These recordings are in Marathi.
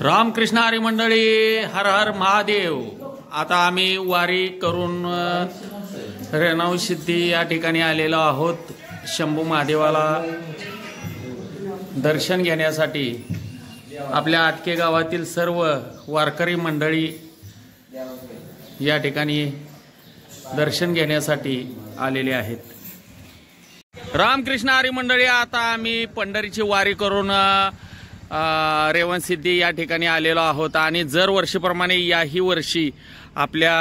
रामकृष्ण हरी मंडळी, हर हर महादेव। आता आम्ही वारी करून रेणाव सिद्धी या ठिकाणी आलेलो आहोत। शंभू महादेवाला दर्शन घेण्यासाठी आपल्या आटके गावातील सर्व वारकरी मंडळी या ठिकाणी दर्शन घेण्यासाठी आलेले आहेत। रामकृष्ण हरी मंडळी, आता आम्ही पंढरीची वारी करून रेवण सिद्धी या ठिकाणी आलेलो आहोत आणि जर वर्षीप्रमाणे याही वर्षी आपल्या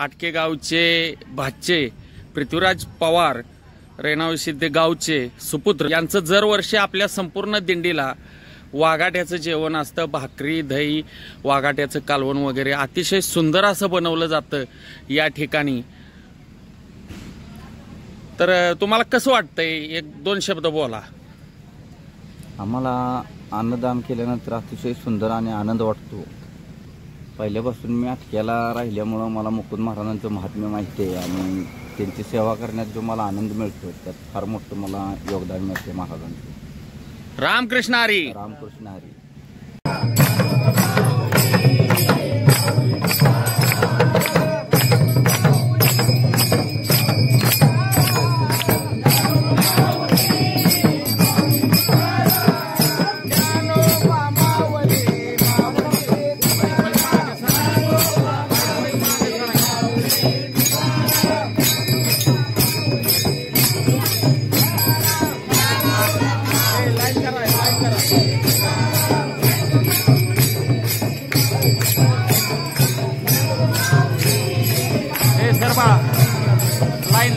आटके गावचे भाचे पृथ्वीराज पवार रेणाव सिद्धी गावचे सुपुत्र यांचं जर वर्षी आपल्या संपूर्ण दिंडीला वाघाट्याचं जेवण असतं, भाकरी दही वाघाट्याचं कालवण वगैरे अतिशय सुंदर असं बनवलं जातं या ठिकाणी। तर तुम्हाला कसं वाटतंय, एक दोन शब्द बोला। आम्हाला अन्नदान केल्यानंतर अतिशय सुंदर आणि आनंद वाटतो। पहिल्यापासून मी अटक्याला राहिल्यामुळं मला मुकुंद महाराजांचं महात्म्य माहिती आहे आणि त्यांची सेवा करण्यात जो मला आनंद मिळतो त्यात फार मोठं मला योगदान मिळते महाराजांचं। रामकृष्ण हरी। रामकृष्ण हरी।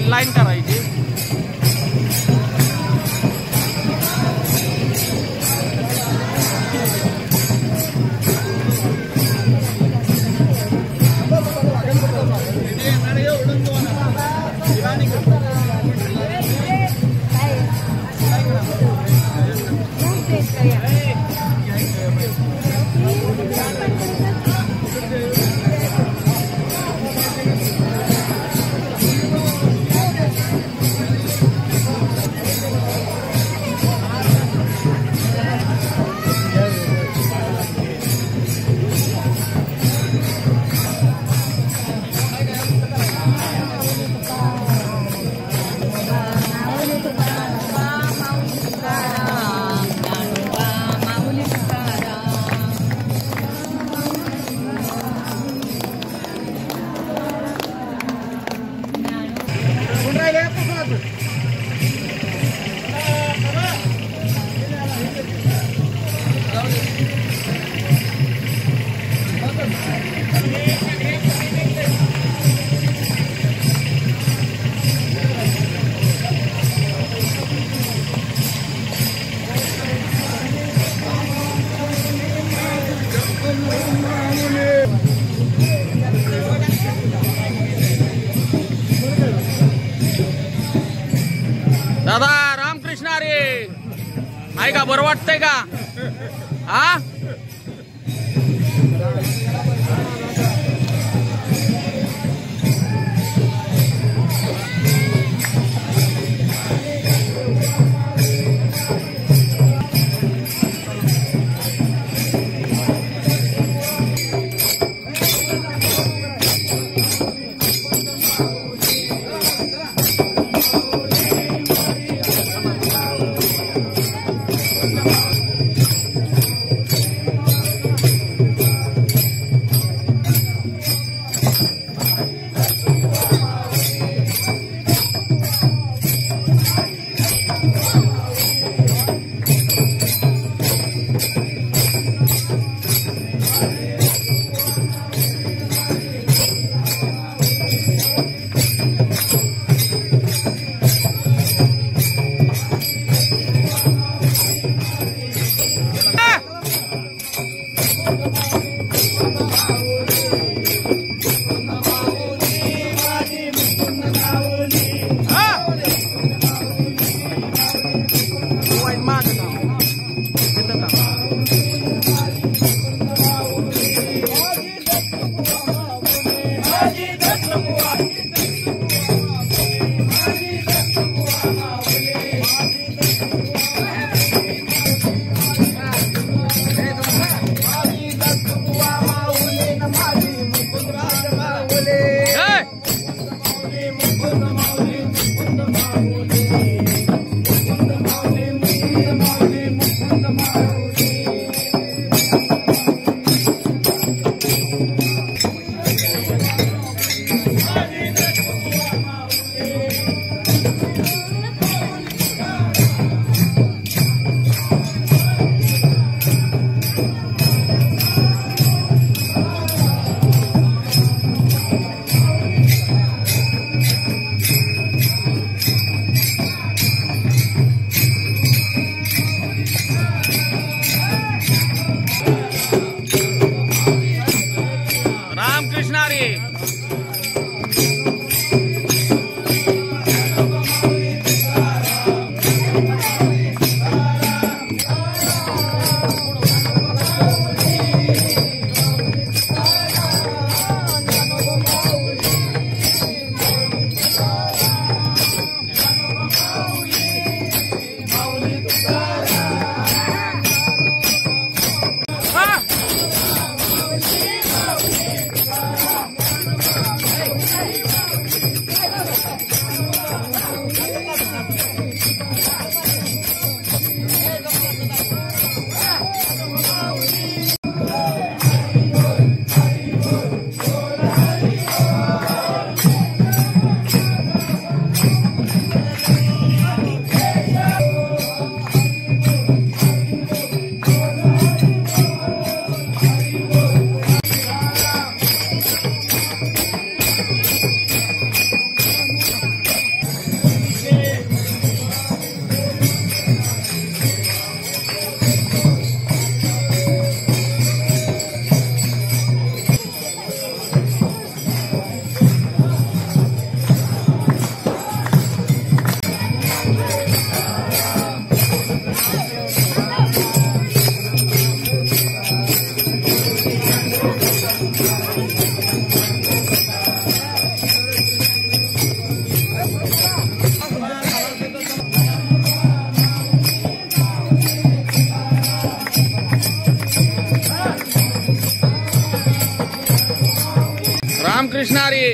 लाईन करायची। दादा रामकृष्ण हरी, आहे का? बरं वाटतंय का? हा रामकृष्ण हरी. रामकृष्ण हरी.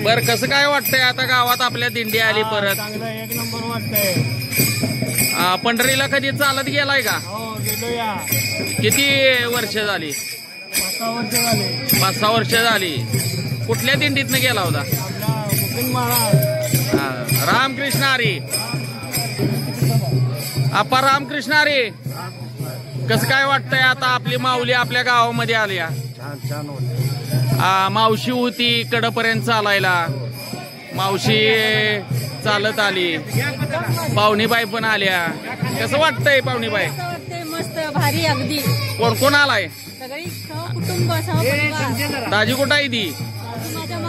बर कसं काय वाटतंय आता गावात आपल्या दिंडी आली परत? चांगलं एक नंबर वाटतंय. पंढरीला कधी चालत गेलाय का? हो गेलो या. किती वर्ष झाली? 5-6 वर्ष झाले. 5-6 वर्ष झाली. कुठल्या दिंडीतनं गेला होता? आपला गोविंद महाराज. रामकृष्ण हरी. आपा रामकृष्ण हरी. कसं काय वाटतंय आता आपली माऊली आपल्या गावामध्ये आली? छान छान होते. मावशी होती कडपर्यंत चालायला, मावशी चालत आली, पाहुणीबाई पण आल्या. कसं वाटतंय पाहुणीबाई? मस्त भारी अगदी. कोण कोण आलाय? सगळी सहकुटुंब सहपरिवार. दाजी कुठं आहे ती?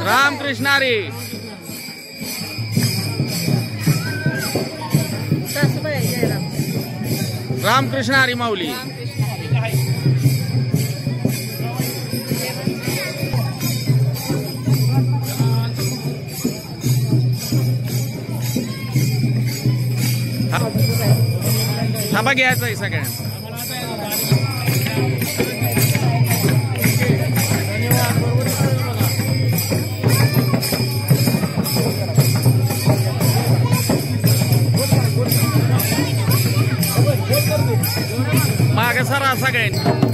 रामकृष्ण हरी. रामकृष्ण हरी माऊली. थांबा घ्यायचं आहे सगळ्यांना. माग सरा सगळ्यांनी.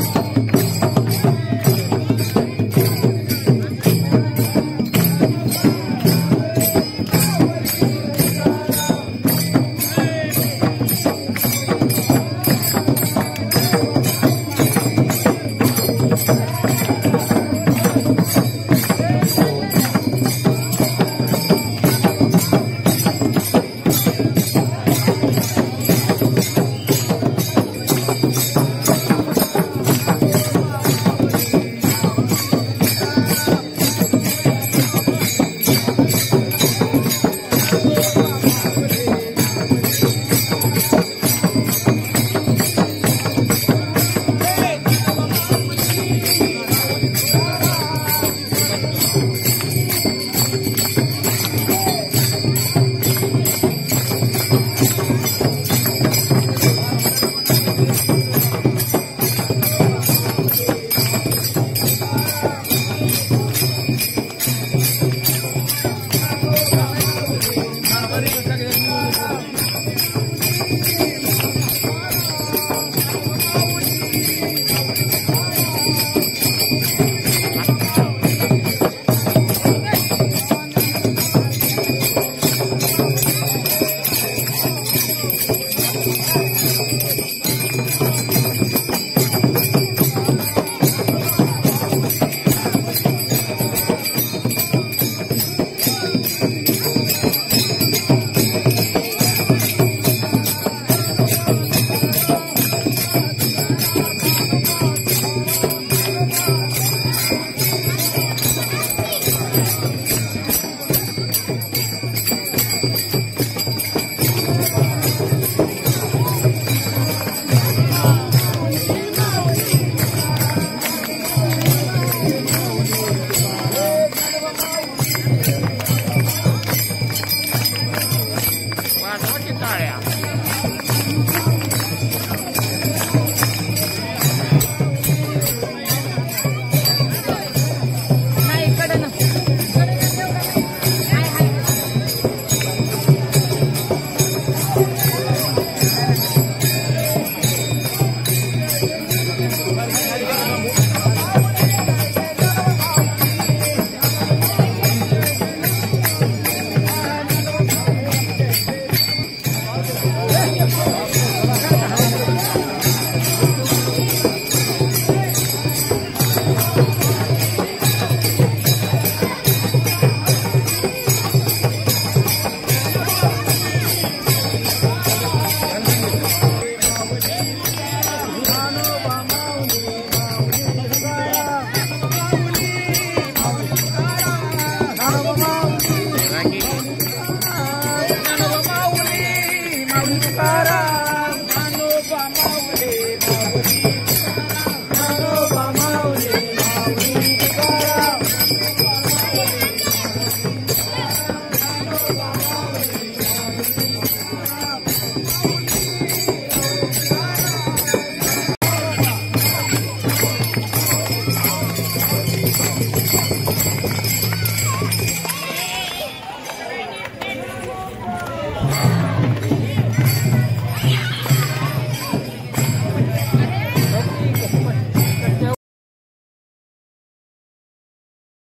महाराज